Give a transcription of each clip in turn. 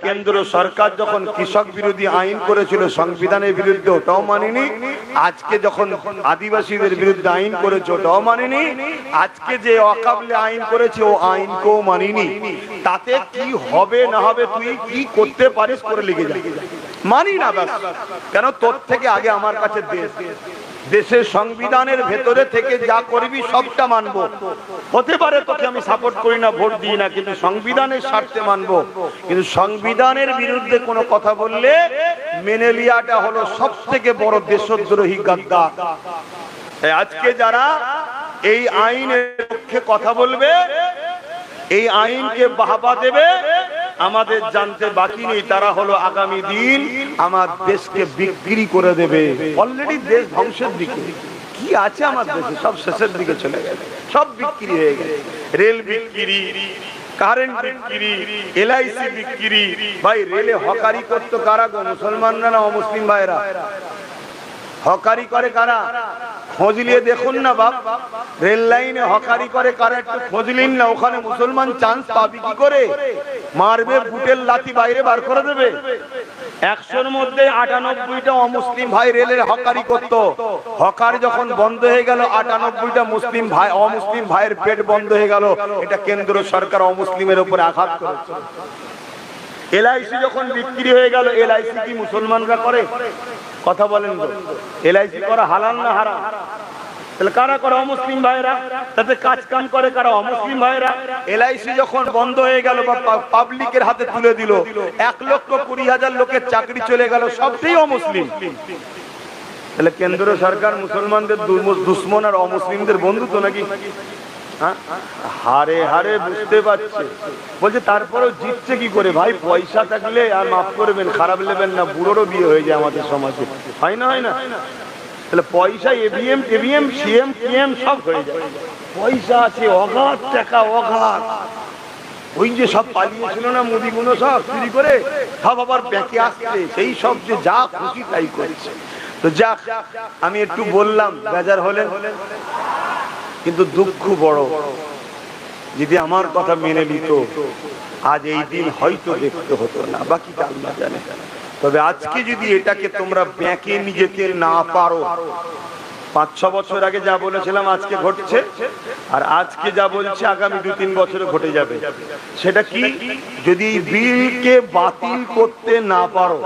কেন্দ্র সরকার যখন কৃষক বিরোধী আইন করেছিল সংবিধানের বিরুদ্ধে, ওটাও মানিনি। আজকে যখন আদিবাসীদের বিরুদ্ধে আইন করেছে, ওটাও মানিনি। আজকে যে ওয়াকফে আইন করেছে, ও আইনকেও মানিনি। তাতে কি হবে না হবে তুই কি করতে পারিস করে লিখে যা, মানি না ব্যাস। কেন তোর থেকে আগে আমার কাছে দেশ, দেশের সংবিধানের ভেতরে থেকে যা করবি সবটা মানবো। হতে পারে তোকে আমি সাপোর্ট করি না, ভোট দিই না, কিন্তু সংবিধানের স্বার্থে মানবো। কিন্তু সংবিধানের বিরুদ্ধে কোনো কথা বললে মেনে লিয়াটা হলো সব থেকে বড় দেশদ্রোহী গাদ্দার। আজকে যারা এই আইনের পক্ষে কথা বলবে, এই আইনকে বাহবা দেবে, আমাদের জানতে বাকি নেই তারা হলো আগামী দিন আমার দেশকে বিক্রি করে দেবে। অলরেডি দেশ ধ্বংসের দিকে। কি আছে আমার দেশে? সব শেষের দিকে চলে গেছে, সব বিক্রি হয়ে গেছে। রেল বিক্রি, কারেন্ট বিক্রি, এলআইসি বিক্রি। ভাই রেলে হকারি করতো কারা গো? মুসলমানরা না অমুসলিম ভাইরা? হকারি করে কারা? খোঁজ নিয়ে দেখুন না বাপ। রেল লাইনে হকারি করে কারা, একটু খোঁজ নিন না। ওখানে মুসলমান চান্স পাবি কি করে? মারবে, বুটের লাথি বাইরে বার করে দেবে। 100-র মধ্যে 98টা অমুসলিম ভাই রেলের হকারি করত। হকার যখন বন্ধ হয়ে গেল, 98টা মুসলিম ভাই, অমুসলিম ভাইয়ের পেট বন্ধ হয়ে গেল। এটা কেন্দ্র সরকার অমুসলিমের উপরে আঘাত করেছে। এলআইসি যখন বিক্রি হয়ে গেল, এলআইসি কি মুসলমানরা করে? কথা বলেন তো, এলআইসি করা হালাল না হারাম? তাহলে কারা করে? অমুসলিম ভাইরা। তাতে কাজ কাম করে কারা? অমুসলিম ভাইরা। এলআইসি যখন বন্ধ হয়ে গেল বা পাবলিকের হাতে তুলে দিল, 1,20,000 লোকের চাকরি চলে গেল, সবটাই অমুসলিম। তাহলে কেন্দ্র সরকার মুসলমানদের দুশ্মন আর অমুসলিমদের বন্ধু তো নাকি? হারে হারে বুঝতে পারছে। বলছে তারপরেও জিতছে কি করে? ভাই পয়সা থাকলে, আর মাফ করবেন, খারাপ নেবেন না, বুড়োরও বিয়ে হয়ে যায় আমাদের সমাজে, হয় না? হয় না? তাহলে পয়সা এভিএম টেভিএম সিএম পিএম সব হয়ে যায়। পয়সা আছে, অগাধ টাকা, অগাধ। ওই যে সব পালিয়েছিল না মুদিগুলো, সব চুরি করে সব আবার ব্যাংকে আসছে, সেই সব যে যা খুশি তাই করছে। তো যাক, আমি একটু বললাম, বেজার হলেন, কিন্তু দুঃখ বড়। যদি আমার কথা মেনে নিত, আজ এই দিন হয়তো দেখতে হতো না, বাকিটা আল্লাহ জানে। তবে আজকে যদি এটাকে তোমরা ব্যাঁকে নিজেকে না পারো, 5-6 বছর আগে যা বলেছিলাম আজকে ঘটছে, আর আজকে যা বলছে আগামী 2-3 বছরে ঘটে যাবে। সেটা কি? যদি বিলকে বাতিল করতে না পারো,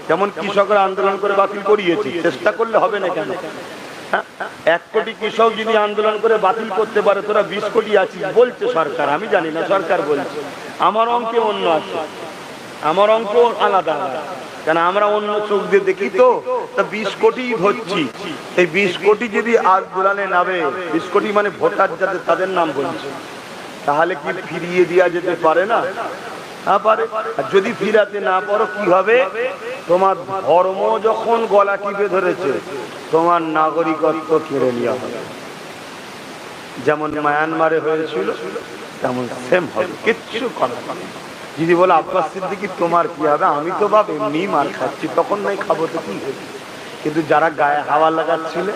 যেমন কৃষকরা আন্দোলন করে বাতিল করিয়েছে, চেষ্টা করলে হবে না কেন? 1 কোটি কৃষক যদি আন্দোলন করে বাতিল করতে পারে, তোরা 20 কোটি আছিস বলছে সরকার, আমি জানি না, সরকার বলছে। আমার অঙ্কে অন্য আছে, আমার অঙ্ক আলাদা আলাদা, কেন আমরা অন্য চোখ দিয়ে দেখি তো। 20 কোটি ধরছি, এই 20 কোটি যদি আন্দোলনে নামে, 20 কোটি মানে ভোটার যাদের, তাদের নাম বলছে, তাহলে কি ফিরিয়ে দেওয়া যেতে পারে না? পারে। আর যদি ফিরাতে না পারো কি হবে? তোমার ধর্ম যখন গলা টিপে ধরেছে, তোমার নাগরিকত্ব কেড়ে নেওয়া হবে। যেমন মায়ানমারে হয়েছিল, তেমন সেম হবে, কিচ্ছু করার নেই। যদি বলে আব্বাস সিদ্দিকী তোমার কি হবে? আমি তো বাপ এমনি মার খাচ্ছি, তখন নাই খাবো তো কি হবে? কিন্তু যারা গায়ে হাওয়া লাগাচ্ছিলে,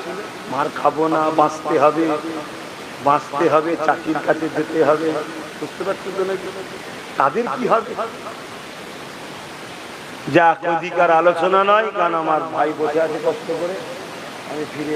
মার খাবো না, বাঁচতে হবে, বাঁচতে হবে, চাকরির কাছে যেতে হবে, বুঝতে পারছো তো নাকি? তাদের কি হবে? যা অধিকার আলোচনা নয়, কারণ আমার ভাই বসে আছে কষ্ট করে, আমি ফিরে